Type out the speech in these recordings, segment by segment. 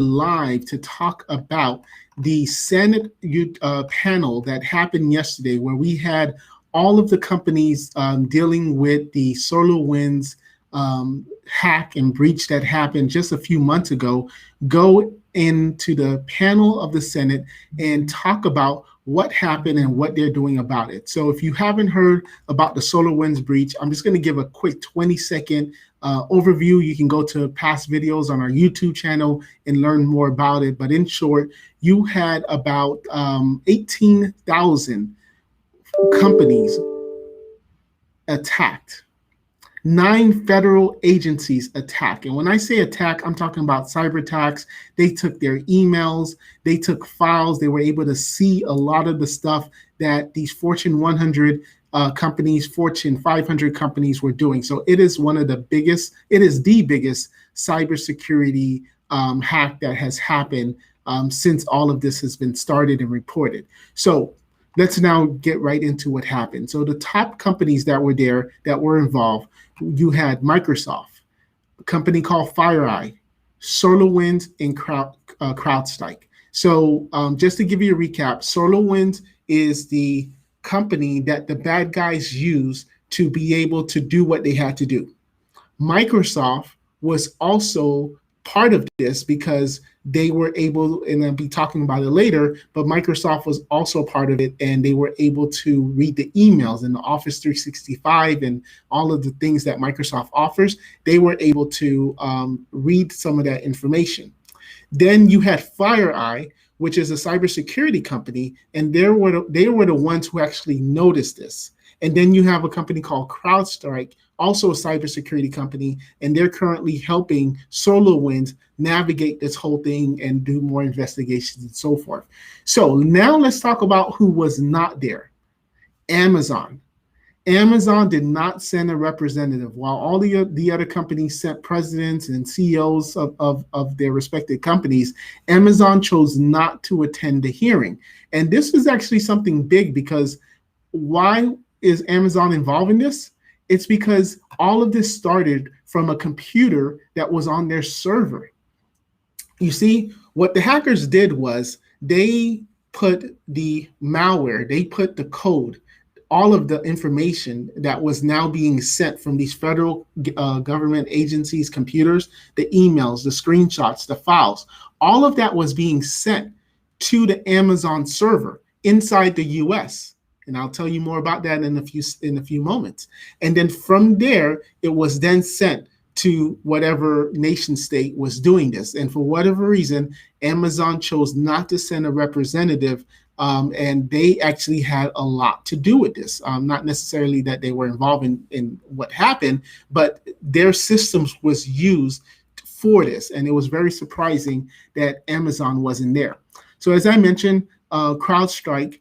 live to talk about the Senate panel that happened yesterday, where we had all of the companies dealing with the SolarWinds hack and breach that happened just a few months ago, go into the panel of the Senate and talk about what happened and what they're doing about it. So if you haven't heard about the SolarWinds breach, I'm just going to give a quick 20-second overview. You can go to past videos on our YouTube channel and learn more about it. But in short, you had about 18,000 companies attacked. 9 federal agencies attack. And when I say attack, I'm talking about cyber attacks. They took their emails, they took files, they were able to see a lot of the stuff that these Fortune 100 companies, Fortune 500 companies were doing. So it is one of the biggest, it is the biggest cybersecurity hack that has happened since all of this has been started and reported. So let's now get right into what happened. So the top companies that were there, that were involved, you had Microsoft, a company called FireEye, SolarWinds, and CrowdStrike. So just to give you a recap, SolarWinds is the company that the bad guys use to be able to do what they had to do. Microsoft was also part of this because they were able, and I'll be talking about it later, but Microsoft was also part of it, and they were able to read the emails and the Office 365 and all of the things that Microsoft offers. They were able to read some of that information. Then you had FireEye, which is a cybersecurity company, and they were the ones who actually noticed this. And then you have a company called CrowdStrike, also a cybersecurity company, and they're currently helping SolarWinds navigate this whole thing and do more investigations and so forth. So now let's talk about who was not there. Amazon. Amazon did not send a representative. While all the other companies sent presidents and CEOs of their respective companies, Amazon chose not to attend the hearing. And this was actually something big, because why is Amazon involved in this? It's because all of this started from a computer that was on their server. You see, what the hackers did was they put the malware, they put the code, all of the information that was now being sent from these federal government agencies' computers, the emails, the screenshots, the files, all of that was being sent to the Amazon server inside the US. And I'll tell you more about that in a few moments. And then from there, it was then sent to whatever nation state was doing this. And for whatever reason, Amazon chose not to send a representative, and they actually had a lot to do with this. Not necessarily that they were involved in what happened, but their systems was used for this. And it was very surprising that Amazon wasn't there. So as I mentioned, CrowdStrike,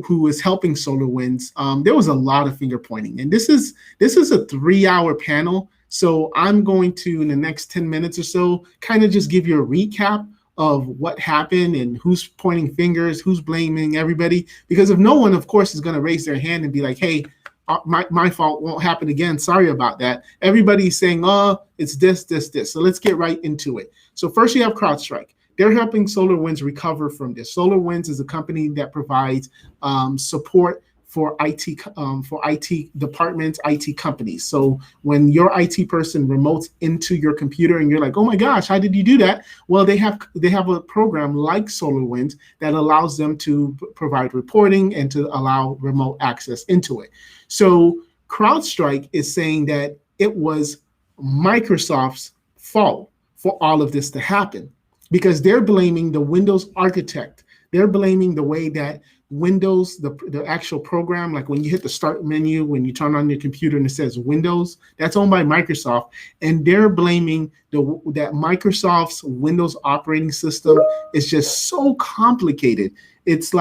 who was helping SolarWinds, there was a lot of finger pointing. And this is a 3-hour panel. So I'm going to, in the next 10 minutes or so, kind of just give you a recap of what happened and who's pointing fingers, who's blaming everybody. Because if no one, of course, is going to raise their hand and be like, hey, my fault, won't happen again, sorry about that. Everybody's saying, oh, it's this. So let's get right into it. So first you have CrowdStrike. They're helping SolarWinds recover from this. SolarWinds is a company that provides support for IT departments, IT companies. So when your IT person remotes into your computer and you're like, oh my gosh, how did you do that? Well, they have a program like SolarWinds that allows them to provide reporting and to allow remote access into it. So CrowdStrike is saying that it was Microsoft's fault for all of this to happen, because they're blaming the Windows architect. They're blaming the way that Windows, the actual program, like when you hit the start menu, when you turn on your computer and it says Windows, that's owned by Microsoft. And they're blaming that Microsoft's Windows operating system is just so complicated. It's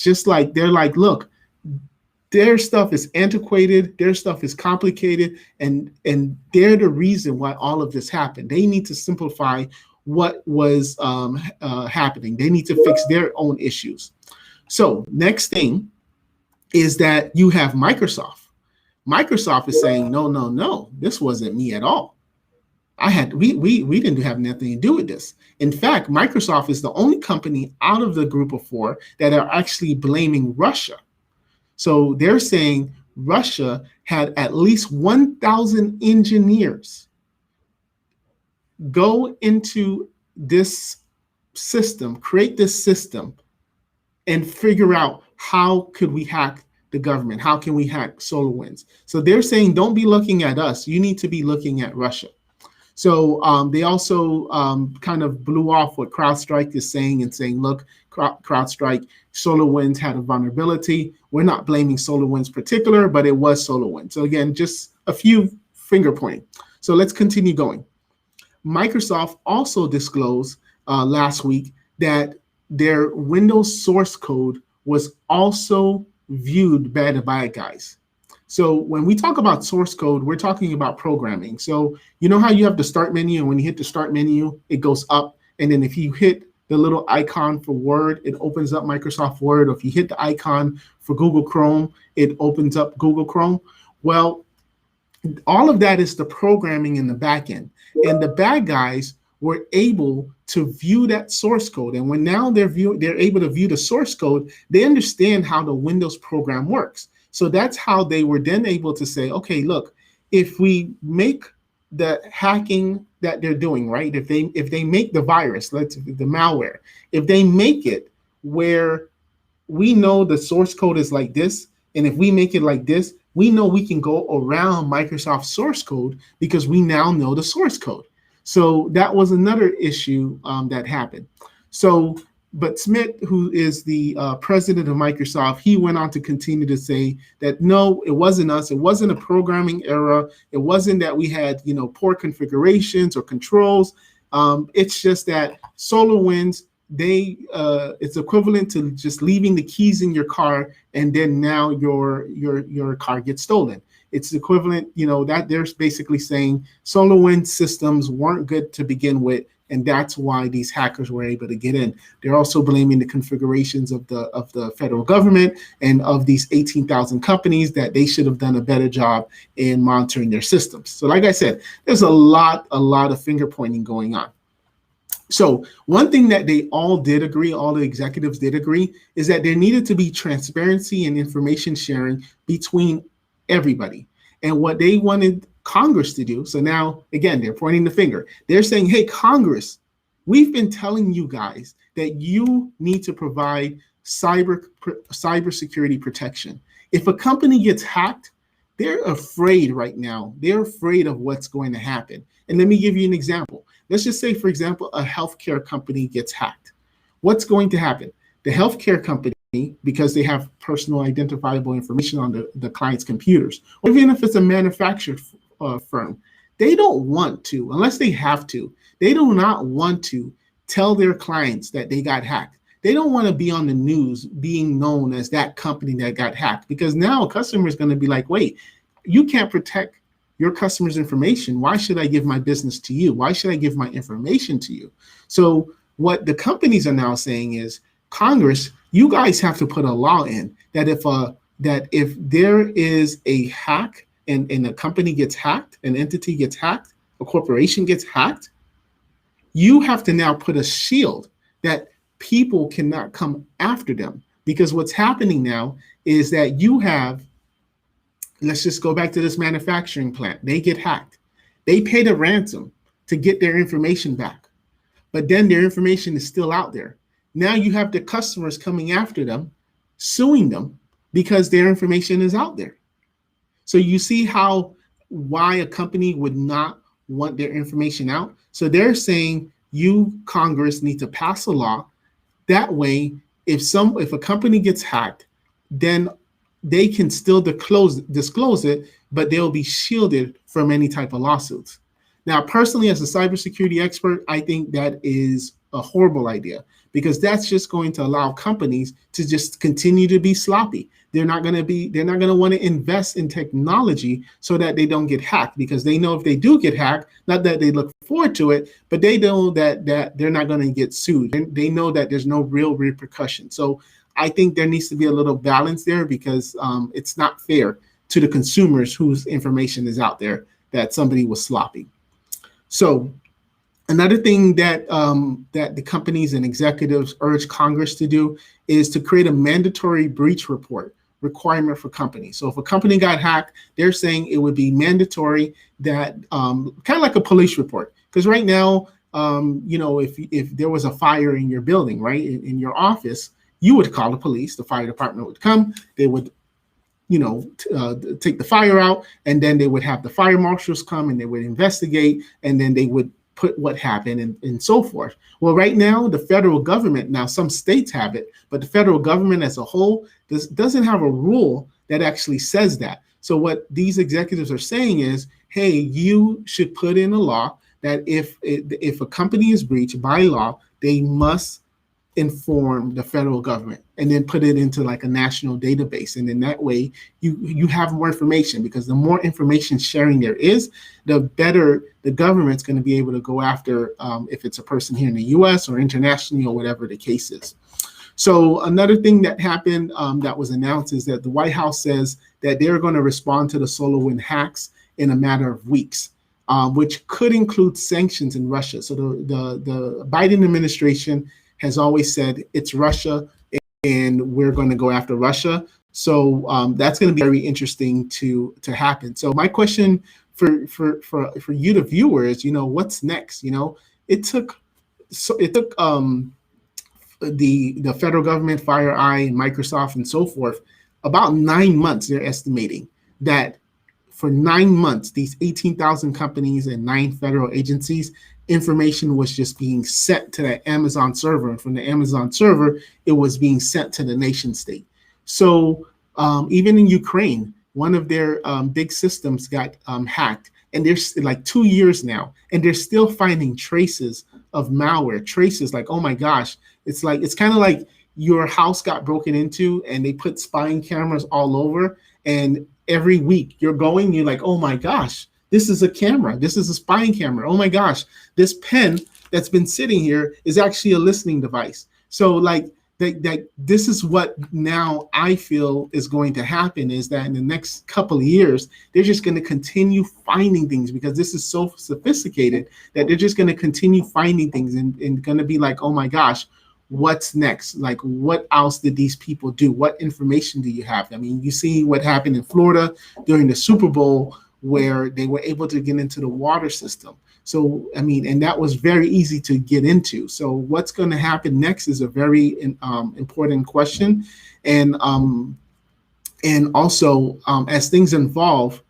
just like, they're like, look, their stuff is antiquated, their stuff is complicated, and they're the reason why all of this happened. They need to simplify what was happening. They need to fix their own issues. So next thing is that you have Microsoft. Microsoft is saying, no, this wasn't me at all. We didn't have nothing to do with this. In fact, Microsoft is the only company out of the group of four that are actually blaming Russia. So they're saying Russia had at least 1,000 engineers go into this system, create this system, and figure out how could we hack the government? How can we hack SolarWinds? So they're saying, don't be looking at us. You need to be looking at Russia. So they also kind of blew off what CrowdStrike is saying and saying, look, CrowdStrike, SolarWinds had a vulnerability. We're not blaming SolarWinds particular, but it was SolarWinds. So again, just a few finger pointing. So let's continue going. Microsoft also disclosed last week that their Windows source code was also viewed by the bad guys. So when we talk about source code, we're talking about programming. So you know how you have the start menu, and when you hit the start menu, it goes up. And then if you hit the little icon for Word, it opens up Microsoft Word. Or if you hit the icon for Google Chrome, it opens up Google Chrome. Well, all of that is the programming in the back end. And the bad guys were able to view that source code. And when now they're able to view the source code, they understand how the Windows program works. So that's how they were then able to say, okay, look, if we make the hacking that they're doing, right? If they make the virus, the malware, if they make it where we know the source code is like this, and if we make it like this, we know we can go around Microsoft source code because we now know the source code. So that was another issue that happened. So, but Smith, who is the president of Microsoft, he went on to continue to say that, no, it wasn't us. It wasn't a programming error. It wasn't that we had, poor configurations or controls. It's just that SolarWinds, it's equivalent to just leaving the keys in your car, and then now your car gets stolen. It's equivalent, that they're basically saying SolarWinds systems weren't good to begin with, and that's why these hackers were able to get in. They're also blaming the configurations of the federal government and of these 18,000 companies that they should have done a better job in monitoring their systems. So like I said, there's a lot of finger pointing going on. So one thing that they all did agree, all the executives did agree, is that there needed to be transparency and information sharing between everybody. And what they wanted Congress to do, so now, again, they're pointing the finger. They're saying, hey, Congress, we've been telling you guys that you need to provide cybersecurity protection. If a company gets hacked, they're afraid right now. They're afraid of what's going to happen. And let me give you an example. Let's just say, for example, a healthcare company gets hacked. What's going to happen? The healthcare company, because they have personal identifiable information on the client's computers, or even if it's a manufacturer firm, they don't want to, unless they have to, they do not want to tell their clients that they got hacked. They don't want to be on the news being known as that company that got hacked, because now a customer is going to be like, wait, you can't protect your customers' information. Why should I give my business to you? Why should I give my information to you? So what the companies are now saying is, Congress, you guys have to put a law in that if there is a hack and a company gets hacked, an entity gets hacked, a corporation gets hacked, you have to now put a shield that people cannot come after them. Because what's happening now is that you have, let's just go back to this manufacturing plant. They get hacked. They paid a ransom to get their information back. But then their information is still out there. Now you have the customers coming after them, suing them because their information is out there. So you see why a company would not want their information out. So they're saying you, Congress, need to pass a law. That way, if a company gets hacked, then they can still disclose it, but they'll be shielded from any type of lawsuits. Now, personally, as a cybersecurity expert, I think that is a horrible idea, because that's just going to allow companies to just continue to be sloppy. They're not going to want to invest in technology so that they don't get hacked, because they know if they do get hacked, not that they look forward to it, but they know that they're not going to get sued. And they know that there's no real repercussion. So I think there needs to be a little balance there, because it's not fair to the consumers whose information is out there that somebody was sloppy. So another thing that that the companies and executives urge Congress to do is to create a mandatory breach report requirement for companies. So if a company got hacked, they're saying it would be mandatory that kind of like a police report. Because right now, if there was a fire in your building, right, in your office, you would call the police. The fire department would come. They would take the fire out, and then they would have the fire marshals come and they would investigate, and then they would put what happened and so forth. Well, right now, the federal government, now some states have it, but the federal government as a whole doesn't have a rule that actually says that. So what these executives are saying is, hey, you should put in a law that if a company is breached by law, they must inform the federal government and then put it into like a national database. And in that way, you have more information, because the more information sharing there is, the better the government's going to be able to go after if it's a person here in the US or internationally or whatever the case is. So another thing that happened that was announced is that the White House says that they're going to respond to the SolarWinds hacks in a matter of weeks, which could include sanctions in Russia. So the Biden administration has always said it's Russia and we're going to go after Russia. So that's going to be very interesting to happen. So my question for you, the viewers, what's next? It took the federal government, FireEye, and Microsoft, and so forth, about 9 months. They're estimating that for 9 months, these 18,000 companies and 9 federal agencies, information was just being sent to that Amazon server, and from the Amazon server, it was being sent to the nation state. So even in Ukraine, one of their big systems got hacked, and there's like 2 years now, and they're still finding traces of malware, traces like, oh my gosh, it's kind of like your house got broken into and they put spying cameras all over, and every week you're like, oh my gosh, this is a camera. This is a spying camera. Oh my gosh, this pen that's been sitting here is actually a listening device. So like this is what now I feel is going to happen, is that in the next couple of years, they're just going to continue finding things, because this is so sophisticated that they're just going to continue finding things and going to be like, oh my gosh, what's next? Like, what else did these people do? What information do you have? I mean, you see what happened in Florida during the Super Bowl, where they were able to get into the water system. So, I mean, and that was very easy to get into. So what's going to happen next is a very important question. And also, as things evolve,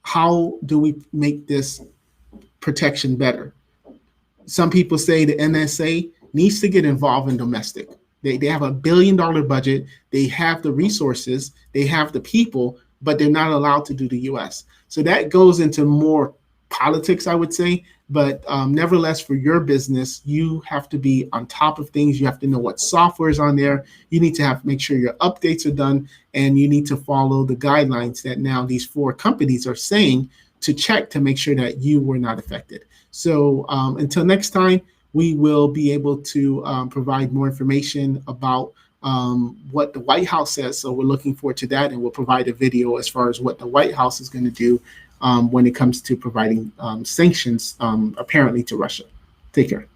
how do we make this protection better? Some people say the NSA needs to get involved in domestic. They have $1 billion budget. They have the resources. They have the people, but they're not allowed to do the US. So that goes into more politics, I would say. But nevertheless, for your business, you have to be on top of things. You have to know what software is on there. You need to make sure your updates are done, and you need to follow the guidelines that now these 4 companies are saying to check to make sure that you were not affected. So until next time, we will be able to provide more information about what the White House says. So we're looking forward to that, and we'll provide a video as far as what the White House is going to do when it comes to providing sanctions apparently to Russia. Take care.